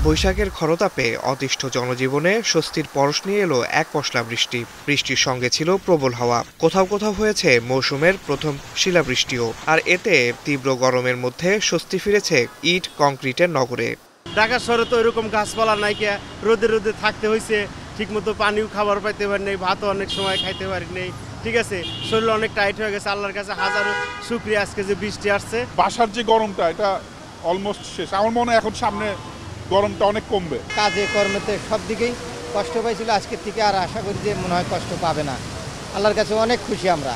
বৈশাখের খরতাপে অতিষ্ঠ জনজীবনে স্বস্তির পরশ নিয়ে এলো এক পশলা বৃষ্টি। বৃষ্টির সঙ্গে ছিল প্রবল হাওয়া, কোথাও কোথাও হয়েছে মৌসুমের প্রথম শিলাবৃষ্টিও। আর এতে তীব্র গরমের মধ্যে স্বস্তি ফিরেছে ইট কংক্রিটের নগরে। ঢাকা শহরে তো এরকম গাছপালা নাইকা, রোদে রোদে থাকতে হয়েছে, ঠিকমতো পানিও খাবার পাইতে পারি নেই, ভাতও অনেক সময় খাইতে পারি নেই। ঠিক আছে, শরীর অনেক টাইট হয়ে গেছে। আল্লাহর কাছে হাজারো শুকরিয়া আজকে যে বৃষ্টি আসছে। বাসার যে গরমটা এটা অলমোস্ট শেষ। আমার মনে হয় এখন সামনে গরমটা অনেক কমবে। কাজে কর্মেতে সব দিকেই কষ্ট পাইছিল, আজকের থেকে আর আশা করি যে মনে হয় কষ্ট পাবে না। আল্লাহর কাছে অনেক খুশি আমরা।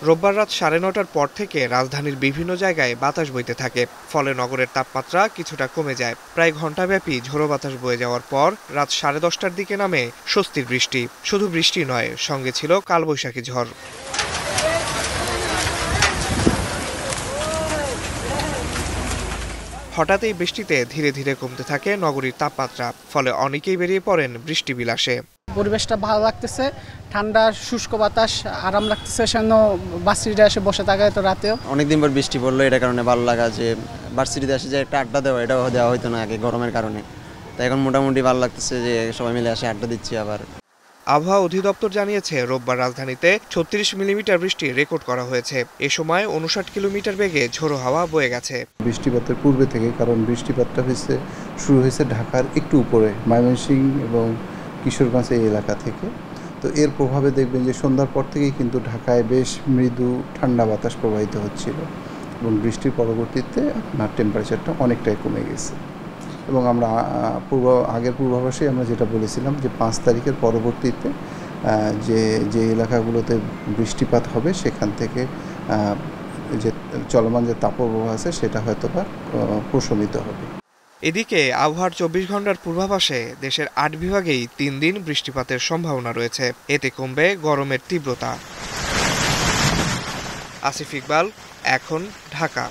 রোববার রাত 9:30টার পর থেকে রাজধানীর বিভিন্ন জায়গায় বাতাস বইতে থাকে, ফলে নগরের তাপমাত্রা কিছুটা কমে যায়। প্রায় ঘণ্টাব্যাপী ঝোড়ো বাতাস বয়ে যাওয়ার পর রাত 10:30টার দিকে নামে স্বস্তির বৃষ্টি। শুধু বৃষ্টি নয়, সঙ্গে ছিল কালবৈশাখী ঝড়। হঠাৎ এই বৃষ্টিতে ধীরে ধীরে কমতে থাকে নগরীর তাপমাত্রা, ফলে অনেকেই বেরিয়ে পড়েন বৃষ্টি বিলাসে। পরিবেশটা ভালো লাগতেছে, ঠান্ডা শুষ্ক বাতাস, আরাম লাগতেছে। সেজন্য ভার্সিটিতে এসে বসে থাকায় তো রাতেও অনেকদিন পর বৃষ্টি পড়লো, এটা কারণে ভালো লাগা যে ভার্সিটিতে এসে যে একটা আড্ডা দেওয়া, এটাও দেওয়া হতো না আগে গরমের কারণে। তাই এখন মোটামুটি ভালো লাগতেছে যে সবাই মিলে এসে আড্ডা দিচ্ছি। আবার আবহাওয়া অধিদপ্তর জানিয়েছে, রোববার রাজধানীতে 36 মিলিমিটার বৃষ্টি রেকর্ড করা হয়েছে। এ সময় 59 কিলোমিটার বেগে ঝোড়ো হাওয়া বয়ে গেছে। বৃষ্টিপাতের পূর্বে থেকে, কারণ বৃষ্টিপাতটা শুরু হয়েছে ঢাকার একটু উপরে, ময়মনসিংহ এবং কিশোরগঞ্জ এই এলাকা থেকে। তো এর প্রভাবে দেখবেন যে সন্ধ্যার পর থেকেই কিন্তু ঢাকায় বেশ মৃদু ঠান্ডা বাতাস প্রবাহিত হচ্ছিল এবং বৃষ্টির পরবর্তীতে আপনার টেম্পারেচারটা অনেকটাই কমে গেছে। এবং আমরা আগের পূর্বাভাসে আমরা যেটা বলেছিলাম যে 5 তারিখের পরবর্তীতে যে এলাকাগুলোতে বৃষ্টিপাত হবে সেখান থেকে যে চলমান যে তাপপ্রবাহ আছে সেটা হয়তো বা প্রশমিত হবে। এদিকে আবহাওয়ার 24 ঘন্টার পূর্বাভাসে দেশের 8 বিভাগেই 3 দিন বৃষ্টিপাতের সম্ভাবনা রয়েছে। এতে কমবে গরমের তীব্রতা। আসিফ ইকবাল, এখন, ঢাকা।